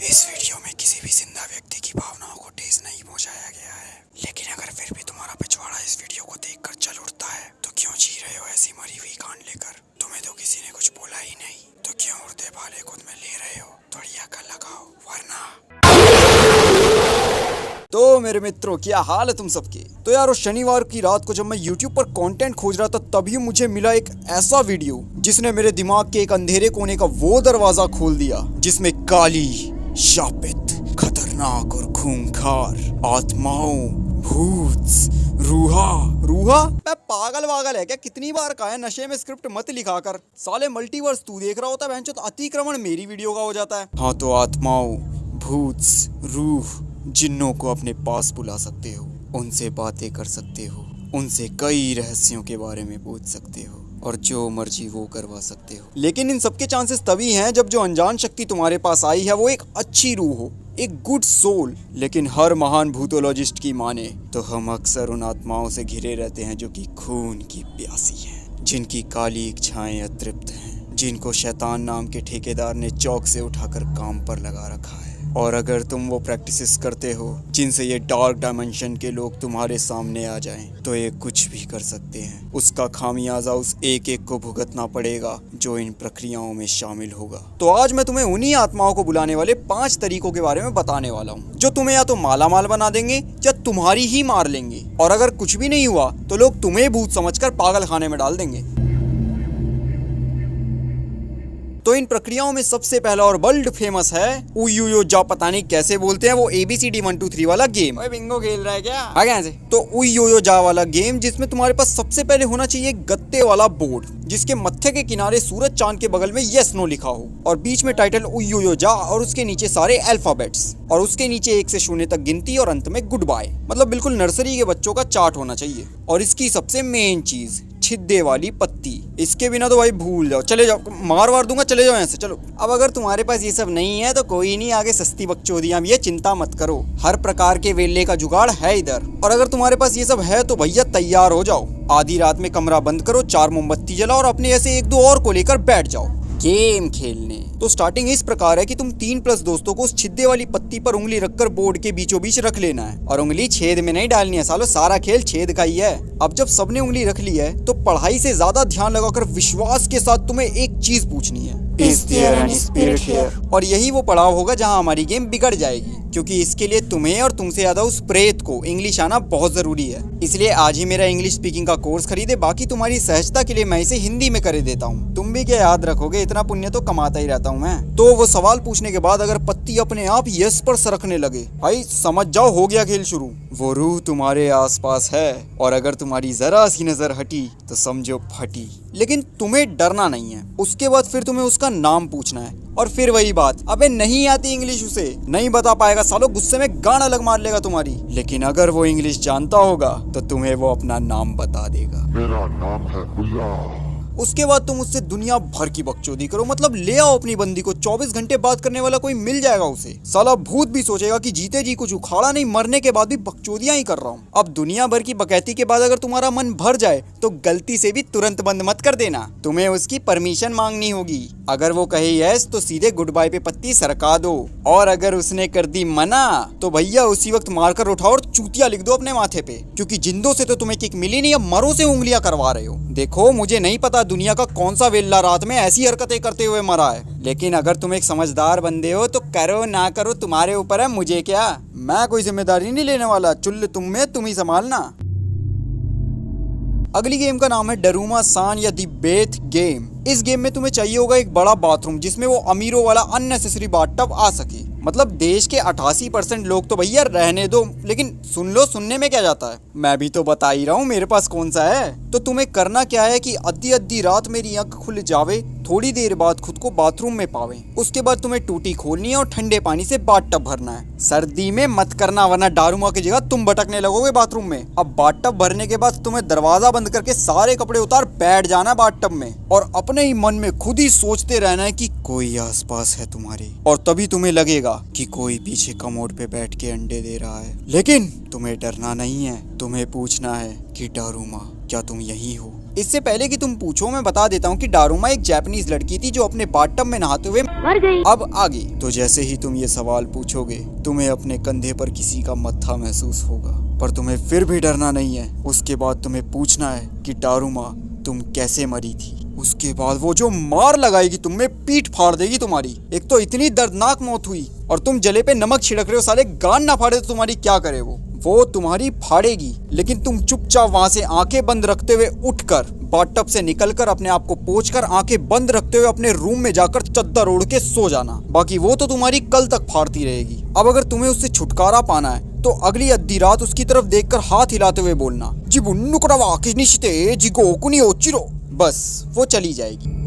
इस वीडियो में किसी भी जिंदा व्यक्ति की भावनाओं को ठेस नहीं पहुंचाया गया है, लेकिन अगर फिर भी तुम्हारा पिछवाड़ा इस वीडियो को देखकर चल उठता है तो क्यों जी रहे हो ऐसी मरी हुई कांड लेकर? तुम्हें तो किसी ने कुछ बोला ही नहीं, तो क्यों उड़ते भाले खुद में ले रहे हो? थोड़ी अकल लगाओ वरना। तो मेरे मित्रों, क्या हाल है तुम सबके? तो यार, उस शनिवार की रात को जब मैं YouTube पर कंटेंट खोज रहा था तभी मुझे मिला एक ऐसा वीडियो जिसने मेरे दिमाग के एक अंधेरे कोने का वो दरवाजा खोल दिया जिसमें काली, शापित, खतरनाक और खूंखार आत्माओं, भूत, रूहा मैं पागल है क्या? कितनी बार कहा है नशे में स्क्रिप्ट मत लिखा कर। साले मल्टीवर्स तू देख रहा होता है, तो अतिक्रमण मेरी वीडियो का हो जाता है। हाँ, तो आत्माओं, भूत, रूह, जिन्नों को अपने पास बुला सकते हो, उनसे बातें कर सकते हो, उनसे कई रहस्यों के बारे में पूछ सकते हो और जो मर्जी वो करवा सकते हो। लेकिन इन सबके चांसेस तभी हैं जब जो अनजान शक्ति तुम्हारे पास आई है वो एक अच्छी रूह हो, एक गुड सोल। लेकिन हर महान भूतोलॉजिस्ट की माने तो हम अक्सर उन आत्माओं से घिरे रहते हैं जो कि खून की प्यासी हैं, जिनकी काली इच्छाएं अतृप्त हैं, जिनको शैतान नाम के ठेकेदार ने चौक से उठाकर काम पर लगा रखा है। और अगर तुम वो प्रैक्टिसेस करते हो जिनसे ये डार्क डायमेंशन के लोग तुम्हारे सामने आ जाएं, तो ये कुछ भी कर सकते हैं। उसका खामियाजा उस एक एक को भुगतना पड़ेगा जो इन प्रक्रियाओं में शामिल होगा। तो आज मैं तुम्हें उन्हीं आत्माओं को बुलाने वाले 5 तरीकों के बारे में बताने वाला हूँ जो तुम्हें या तो माला माल बना देंगे या तुम्हारी ही मार लेंगे। और अगर कुछ भी नहीं हुआ तो लोग तुम्हें भूत समझकर पागल खाने में डाल देंगे। तो इन प्रक्रियाओं में सबसे पहला और वर्ल्ड फेमस है उयुयो जा, पता नहीं कैसे बोलते हैं, वो ABCD 1 2 3 वाला गेम। ओए बिंगो खेल रहा है क्या? आगे यहाँ से। तो उयुयो जा वाला गेम जिसमें तुम्हारे पास सबसे पहले होना चाहिए गत्ते वाला बोर्ड जिसके मत्थे के किनारे सूरज चांद के बगल में यस नो लिखा हो और बीच में टाइटल उयुयो जा और उसके नीचे सारे अल्फाबेट्स और उसके नीचे 1 से 0 तक गिनती और अंत में गुड बाय। मतलब बिल्कुल नर्सरी के बच्चों का चार्ट होना चाहिए। और इसकी सबसे मेन चीज छिद्दे वाली पत्ती, इसके बिना तो भाई भूल जाओ, चले जाओ, मार दूंगा, चले जाओ यहाँ से, चलो। अब अगर तुम्हारे पास ये सब नहीं है तो कोई नहीं, आगे सस्ती बकचोदियां भी है, चिंता मत करो, हर प्रकार के वेले का जुगाड़ है इधर। और अगर तुम्हारे पास ये सब है तो भैया तैयार हो जाओ, आधी रात में कमरा बंद करो, 4 मोमबत्ती जलाओ और अपने ऐसे 1-2 और को लेकर बैठ जाओ गेम खेलने। तो स्टार्टिंग इस प्रकार है कि तुम 3+ दोस्तों को उस छिद्दे वाली पत्ती पर उंगली रखकर बोर्ड के बीचों बीच रख लेना है और उंगली छेद में नहीं डालनी है सालो, सारा खेल छेद का ही है। अब जब सबने उंगली रख ली है तो पढ़ाई से ज्यादा ध्यान लगाकर विश्वास के साथ तुम्हें एक चीज पूछनी है, Is there any spirit here? और यही वो पड़ाव होगा जहाँ हमारी गेम बिगड़ जाएगी, क्योंकि इसके लिए तुम्हें और तुमसे ज्यादा उस प्रेत को इंग्लिश आना बहुत जरूरी है। इसलिए आज ही मेरा इंग्लिश स्पीकिंग का कोर्स खरीदे, बाकी तुम्हारी सहजता के लिए मैं इसे हिंदी में कर देता हूँ। तुम भी क्या याद रखोगे, इतना पुण्य तो कमाता ही रहता हूँ मैं। तो वो सवाल पूछने के बाद अगर पत्ती अपने आप यस पर सरकने लगे, भाई समझ जाओ हो गया खेल शुरू। वो रूह तुम्हारे आसपास है और अगर तुम्हारी जरा सी नजर हटी तो समझो फटी। लेकिन तुम्हें डरना नहीं है। उसके बाद फिर तुम्हें उसका नाम पूछना है और फिर वही बात, अबे नहीं आती इंग्लिश उसे नहीं बता पाएगा सालो, गुस्से में गान अलग मार लेगा तुम्हारी। लेकिन अगर वो इंग्लिश जानता होगा तो तुम्हें वो अपना नाम बता देगा, मेरा नाम है बुल्ला। उसके बाद तुम उससे दुनिया भर की बकचोदी करो, मतलब ले आओ अपनी बंदी को, 24 घंटे बात करने वाला कोई मिल जाएगा उसे। साला भूत भी सोचेगा कि जीते जी कुछ उखाड़ा नहीं, मरने के बाद भी बकचोदियां ही कर रहा हूँ। अब दुनिया भर की बकैती के बाद अगर तुम्हारा मन भर जाए तो गलती से भी तुरंत बंद मत कर देना, तुम्हें उसकी परमिशन मांगनी होगी। अगर वो कहे यस तो सीधे गुड बाय पे पत्ती सरका दो और अगर उसने कर दी मना तो भैया उसी वक्त मारकर उठाओ और चूतिया लिख दो अपने माथे पे, क्योंकि जिंदों से तो तुम्हें किक मिली नहीं, अब मरों से उंगलियां करवा रहे हो। देखो मुझे नहीं पता दुनिया का कौन सा वेल्ला रात में ऐसी हरकतें करते हुए मरा है, लेकिन अगर तुम एक समझदार बंदे हो तो करो ना करो तुम्हारे ऊपर है, मुझे क्या, मैं कोई जिम्मेदारी नहीं लेने वाला, चुल्ल तुम में तुम ही संभालना। अगली गेम का नाम है डरूमा सान या दी बेथ गेम। इस गेम में तुम्हें चाहिए होगा एक बड़ा बाथरूम जिसमें वो अमीरों वाला अननेसेसरी बाथटब आ सके। मतलब देश के 88% लोग तो भैया रहने दो, लेकिन सुन लो, सुनने में क्या जाता है, मैं भी तो बता ही रहा हूँ मेरे पास कौन सा है। तो तुम्हें करना क्या है कि अद्धी रात मेरी आंख खुल जावे, थोड़ी देर बाद खुद को बाथरूम में पावे, उसके बाद तुम्हें टूटी खोलनी है और ठंडे पानी से बाथटब भरना है। सर्दी में मत करना वरना डारूमा की जगह तुम भटकने लगोगे बाथरूम में। अब बाथटब भरने के बाद तुम्हें दरवाजा बंद करके सारे कपड़े उतार बैठ जाना बाथटब में और अपने ही मन में खुद ही सोचते रहना है कि कोई आसपास है तुम्हारे, और तभी तुम्हें लगेगा कि कोई पीछे कमोड पे बैठ के अंडे दे रहा है। लेकिन तुम्हें डरना नहीं है, तुम्हें पूछना है कि डारूमा क्या तुम यही हो? इससे पहले कि तुम पूछो मैं बता देता हूँ कि डारुमा एक जापानीज लड़की थी जो अपने बाथटब में नहाते हुए मर गई। अब आगे तो जैसे ही तुम ये सवाल पूछोगे तुम्हें अपने कंधे पर किसी का मत्था महसूस होगा, पर तुम्हें फिर भी डरना नहीं है। उसके बाद तुम्हें पूछना है कि डारुमा तुम कैसे मरी थी। उसके बाद वो जो मार लगाएगी तुम्हें, पीठ फाड़ देगी तुम्हारी। एक तो इतनी दर्दनाक मौत हुई और तुम जले पे नमक छिड़क रहे हो। साले गान ना फाड़े तो तुम्हारी क्या करे वो तुम्हारी फाड़ेगी। लेकिन तुम चुपचाप वहां से आंखें बंद रखते हुए उठकर बाथटब से निकलकर अपने आप को पोंछकर आंखें बंद रखते हुए अपने रूम में जाकर चद्दर ओढ़ के सो जाना। बाकी वो तो तुम्हारी कल तक फाड़ती रहेगी। अब अगर तुम्हें उससे छुटकारा पाना है तो अगली अद्धी रात उसकी तरफ देखकर हाथ हिलाते हुए बोलना, जी बुन्नु कोरावा किनिशिते जी गोकुनी ओचिरो। बस वो चली जाएगी।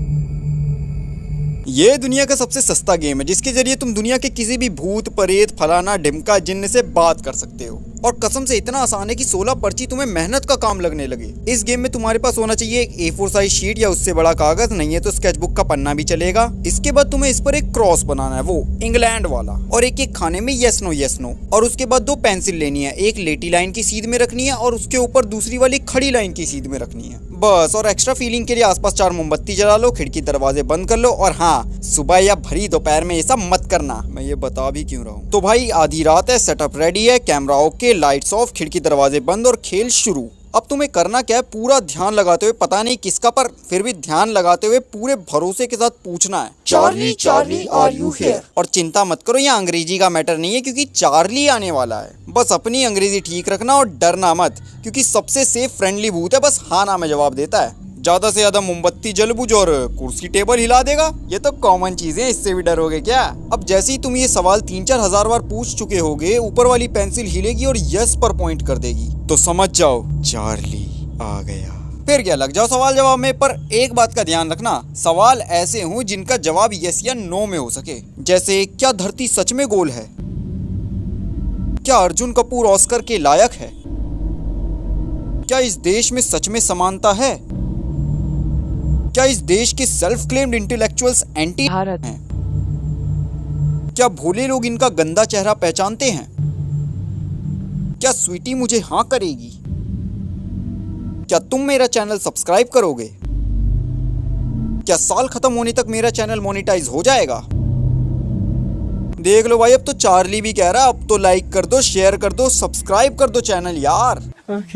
ये दुनिया का सबसे सस्ता गेम है जिसके जरिए तुम दुनिया के किसी भी भूत प्रेत फलाना ढिमका जिन्न से बात कर सकते हो। और कसम से इतना आसान है कि 16 पर्ची तुम्हें मेहनत का काम लगने लगे। इस गेम में तुम्हारे पास होना चाहिए एक A4 साइज शीट या उससे बड़ा कागज, नहीं है तो स्केचबुक का पन्ना भी चलेगा। इसके बाद तुम्हें इस पर एक क्रॉस बनाना है, वो इंग्लैंड वाला, और एक एक खाने में यस नो। और उसके बाद 2 पेंसिल लेनी है, एक लेटी लाइन की सीध में रखनी है और उसके ऊपर दूसरी वाली खड़ी लाइन की सीध में रखनी है बस। और एक्स्ट्रा फीलिंग के लिए आसपास 4 मोमबत्ती जला लो, खिड़की दरवाजे बंद कर लो। और हाँ, सुबह या भरी दोपहर में ये सब मत करना, मैं ये बता भी क्यों रहा हूँ। तो भाई आधी रात है, सेटअप रेडी है, कैमरा ओके, लाइट्स ऑफ, खिड़की दरवाजे बंद और खेल शुरू। अब तुम्हें करना क्या है, पूरा ध्यान लगाते हुए, पता नहीं किसका पर फिर भी ध्यान लगाते हुए पूरे भरोसे के साथ पूछना है, Charlie Charlie are you here. और चिंता मत करो, यहाँ अंग्रेजी का मैटर नहीं है क्योंकि चार्ली आने वाला है। बस अपनी अंग्रेजी ठीक रखना और डरना मत क्योंकि सबसे सेफ फ्रेंडली भूत है, बस हाँ ना में जवाब देता है। ज्यादा से ज्यादा मोमबत्ती जल बुझ और कुर्सी टेबल हिला देगा, ये तो कॉमन चीजें, इससे भी डरोगे क्या। अब जैसे ही तुम ये सवाल 3-4 हजार बार पूछ चुके होगे, ऊपर वाली पेंसिल हिलेगी और यस पर पॉइंट कर देगी, तो समझ जाओ चार्ली आ गया। फिर क्या, लग जाओ सवाल जवाब में। पर एक बात का ध्यान रखना, सवाल ऐसे हों जिनका जवाब यस या नो में हो सके। जैसे क्या धरती सच में गोल है? क्या अर्जुन कपूर ऑस्कर के लायक है? क्या इस देश में सच में समानता है? क्या इस देश के self claimed intellectuals anti Bharat हैं? क्या भोले लोग इनका गंदा चेहरा पहचानते हैं? क्या स्वीटी मुझे हाँ करेगी? क्या तुम मेरा चैनल सब्सक्राइब करोगे? क्या साल खत्म होने तक मेरा चैनल मोनेटाइज हो जाएगा? देख लो भाई, अब तो चार्ली भी कह रहा है, अब तो लाइक कर दो, शेयर कर दो, सब्सक्राइब कर दो चैनल यार।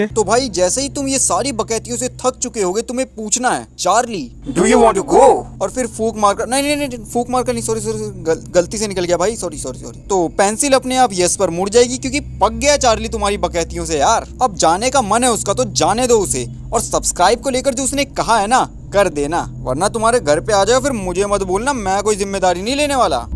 तो भाई जैसे ही तुम ये सारी बकैतियों से थक चुके होगे, तुम्हें पूछना है, Charlie do you want to go? और फिर फूक मारकर, नहीं फूक मारकर नहीं, सॉरी गलती से निकल गया भाई, सॉरी। तो पेंसिल अपने आप यस पर मुड़ जाएगी क्योंकि पक गया चार्ली तुम्हारी बकैतियों से यार। अब जाने का मन है उसका तो जाने दो उसे। और सब्सक्राइब को लेकर जो उसने कहा है ना, कर देना, वरना तुम्हारे घर पे आ जाओ फिर मुझे मत बोलना, मैं कोई जिम्मेदारी नहीं लेने वाला।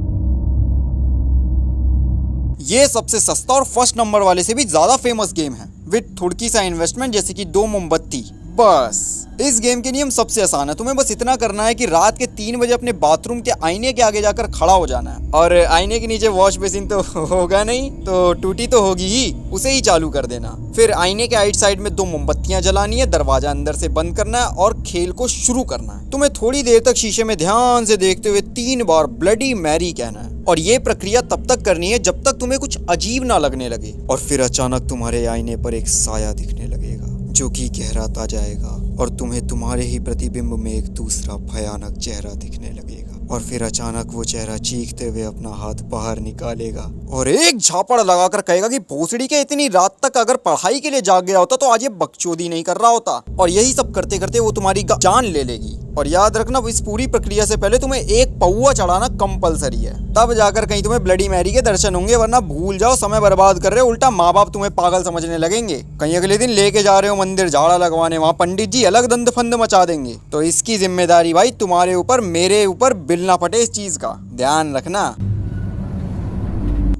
ये सबसे सस्ता और फर्स्ट नंबर वाले से भी ज्यादा फेमस गेम है, विद थोड़ी सा इन्वेस्टमेंट जैसे कि 2 मोमबत्ती। बस इस गेम के नियम सबसे आसान है, तुम्हें बस इतना करना है कि रात के 3 बजे अपने बाथरूम के आईने के आगे जाकर खड़ा हो जाना है। और आईने के नीचे वॉश बेसिन तो होगा नहीं, तो टूटी तो होगी ही, उसे ही चालू कर देना। फिर आईने के राइट साइड में 2 मोमबत्तियां जलानी है, दरवाजा अंदर से बंद करना है और खेल को शुरू करना है। तुम्हें थोड़ी देर तक शीशे में ध्यान से देखते हुए 3 बार ब्लडी मैरी कहना है। और ये प्रक्रिया तब तक करनी है जब तक तुम्हें कुछ अजीब ना लगने लगे। और फिर अचानक तुम्हारे आईने पर एक साया दिखने लगेगा जो कि गहराता जाएगा और तुम्हें तुम्हारे ही प्रतिबिंब में एक दूसरा भयानक चेहरा दिखने लगेगा। और फिर अचानक वो चेहरा चीखते हुए अपना हाथ बाहर निकालेगा और एक झापड़ लगाकर कहेगा कि भोसड़ी के इतनी रात तक अगर पढ़ाई के लिए जाग गया होता तो आज ये बकचोदी नहीं कर रहा होता। और यही सब करते करते वो तुम्हारी जान ले लेगी। और याद रखना, इस पूरी प्रक्रिया से पहले तुम्हें एक पौवा चढ़ाना कंपलसरी है, तब जाकर कहीं तुम्हें ब्लडी मैरी के दर्शन होंगे, वरना भूल जाओ, समय बर्बाद कर रहे हो, उल्टा माँ बाप तुम्हें पागल समझने लगेंगे। कहीं अगले दिन लेके जा रहे हो मंदिर झाड़ा लगवाने, वहाँ पंडित जी अलग दंद फंद मचा देंगे। तो इसकी जिम्मेदारी भाई तुम्हारे ऊपर, मेरे ऊपर बिल ना फटे इस चीज का ध्यान रखना।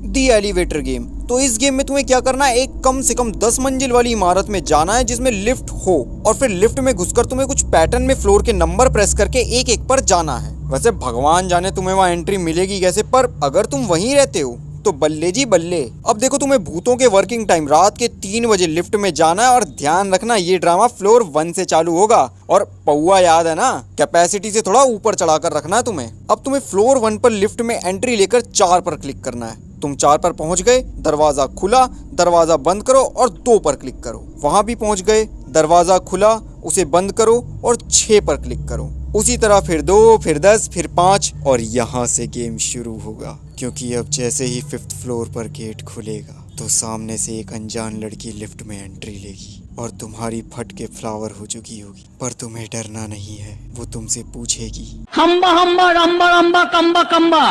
दी एलिवेटर गेम, तो इस गेम में तुम्हें क्या करना है, एक कम से कम 10 मंजिल वाली इमारत में जाना है जिसमें लिफ्ट हो, और फिर लिफ्ट में घुसकर तुम्हें कुछ पैटर्न में फ्लोर के नंबर प्रेस करके एक एक पर जाना है। वैसे भगवान जाने तुम्हें वहाँ एंट्री मिलेगी कैसे, पर अगर तुम वहीं रहते हो तो बल्ले जी बल्ले। अब देखो, तुम्हें भूतों के वर्किंग टाइम रात के 3 बजे लिफ्ट में जाना है। और ध्यान रखना, ये ड्रामा फ्लोर 1 से चालू होगा। और पौवा याद है ना, कैपेसिटी से थोड़ा ऊपर चढ़ाकर रखना है तुम्हें। अब तुम्हें फ्लोर 1 पर लिफ्ट में एंट्री लेकर 4 पर क्लिक करना है। तुम 4 पर पहुंच गए, दरवाजा खुला, दरवाजा बंद करो और 2 पर क्लिक करो। वहां भी पहुंच गए, दरवाजा खुला, उसे बंद करो और 6 पर क्लिक करो। उसी तरह फिर 2, फिर 10, फिर 5 और यहाँ से गेम शुरू होगा। क्योंकि अब जैसे ही 5th फ्लोर पर गेट खुलेगा तो सामने से एक अनजान लड़की लिफ्ट में एंट्री लेगी और तुम्हारी फट के फ्लावर हो चुकी होगी। पर तुम्हें डरना नहीं है, वो तुमसे पूछेगी हम्बा हम्बा रम्बा रम्बा कम्बा कम्बा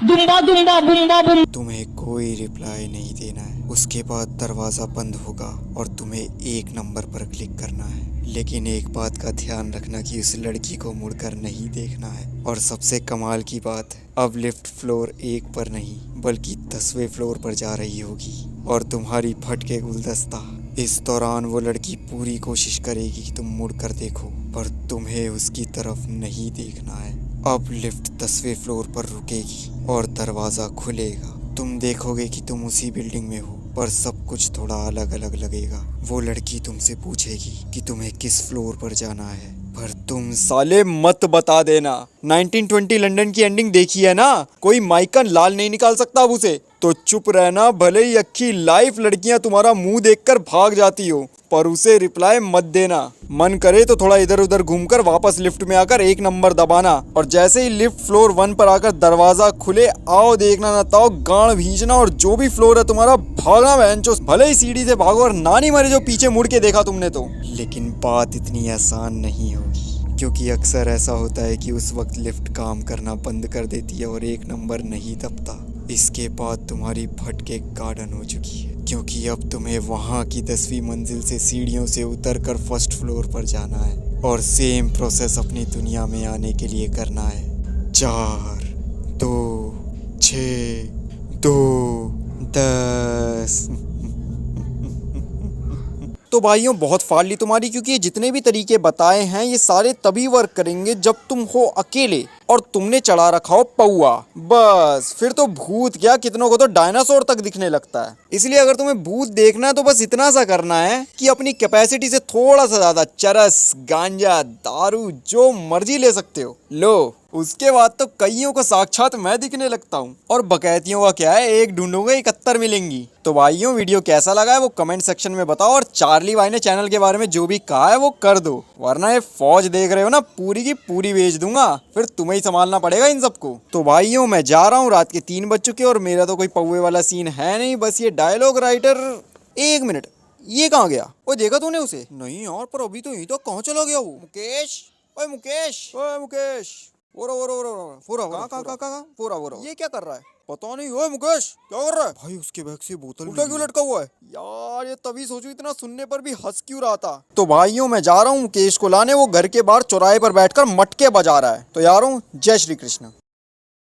दुम्बा दुम्बा बुम्बा बुम। तुम्हें कोई रिप्लाई नहीं देना है। उसके बाद दरवाजा बंद होगा और तुम्हें 1 नंबर पर क्लिक करना है। लेकिन एक बात का ध्यान रखना कि उस लड़की को मुड़कर नहीं देखना है। और सबसे कमाल की बात, अब लिफ्ट फ्लोर 1 पर नहीं बल्कि 10वें फ्लोर पर जा रही होगी और तुम्हारी फटके गुलदस्ता। इस दौरान वो लड़की पूरी कोशिश करेगी कि तुम मुड़कर देखो, पर तुम्हें उसकी तरफ नहीं देखना है। अब लिफ्ट 10वें फ्लोर पर रुकेगी और दरवाजा खुलेगा। तुम देखोगे कि तुम उसी बिल्डिंग में हो, पर सब कुछ थोड़ा अलग अलग लगेगा। वो लड़की तुमसे पूछेगी कि तुम्हें किस फ्लोर पर जाना है, पर तुम साले मत बता देना। 1920 लंदन की एंडिंग देखी है ना, कोई माइकन लाल नहीं निकाल सकता अब उसे। तो चुप रहना, भले ही अक्खी लाइफ लड़कियां तुम्हारा मुंह देखकर भाग जाती हो, पर उसे रिप्लाई मत देना। मन करे तो थोड़ा इधर उधर घूमकर वापस लिफ्ट में आकर 1 नंबर दबाना और जैसे ही लिफ्ट फ्लोर 1 पर आकर दरवाजा खुले, आओ देखना ना ताओ, गांड भींचना और जो भी फ्लोर है तुम्हारा भागना बहनचोद। भले ही सीढ़ी से भागो और नानी मरे जो पीछे मुड़ के देखा तुमने तो। लेकिन बात इतनी आसान नहीं होगी, क्योंकि अक्सर ऐसा होता है कि उस वक्त लिफ्ट काम करना बंद कर देती है और 1 नंबर नहीं दबता। इसके बाद तुम्हारी फटके गार्डन हो चुकी है, क्योंकि अब तुम्हें वहां की 10वीं मंजिल से सीढ़ियों से उतरकर 1st फ्लोर पर जाना है और सेम प्रोसेस अपनी दुनिया में आने के लिए करना है। 4, 2, 6, 2, 10। तो भाइयों बहुत फाड़ ली तुम्हारी, क्योंकि ये जितने भी तरीके बताए हैं ये सारे तभी वर्क करेंगे जब तुम हो अकेले और तुमने चढ़ा रखा हो पौआ। बस फिर तो भूत क्या, कितनों को तो डायनासोर तक दिखने लगता है। इसलिए अगर तुम्हें भूत देखना है तो बस इतना सा करना है कि अपनी कैपेसिटी से थोड़ा सा ज्यादा चरस, गांजा, दारू जो मर्जी ले सकते हो लो। उसके बाद तो कईयों को साक्षात मैं दिखने लगता हूँ। और बकैतियों का क्या है, एक ढूंढोगे 71 मिलेंगी। तो भाइयों वीडियो कैसा लगा है वो कमेंट सेक्शन में बताओ, और चार्ली भाई ने चैनल के बारे में जो भी कहा है वो कर दो, वरना ये फौज देख रहे हो ना पूरी की पूरी भेज दूंगा, फिर तुम्हें ही संभालना पड़ेगा इन सबको। तो भाइयों मैं जा रहा हूँ, रात के 3 बज चुके और मेरा तो कोई पौवे वाला सीन है नहीं, बस ये डायलॉग राइटर। 1 मिनट, ये कहाँ गया? वो देखा तूने उसे? नहीं यार, पर अभी तो यहीं तो कहाँ चला गया वो? मुकेश, ओए मुकेश, ओए मुकेश, ये क्या कर रहा है? पता नहीं। ओए मुकेश क्या कर रहा है? भाई उसके बैग से बोतल उल्टा क्यों लटका हुआ है यार? ये तभी सोचू इतना सुनने पर भी हंस क्यों रहा था। तो भाइयों मैं जा रहा हूँ मुकेश को लाने, वो घर के बाहर चौराहे पर बैठकर मटके बजा रहा है। तो यारों जय श्री कृष्ण।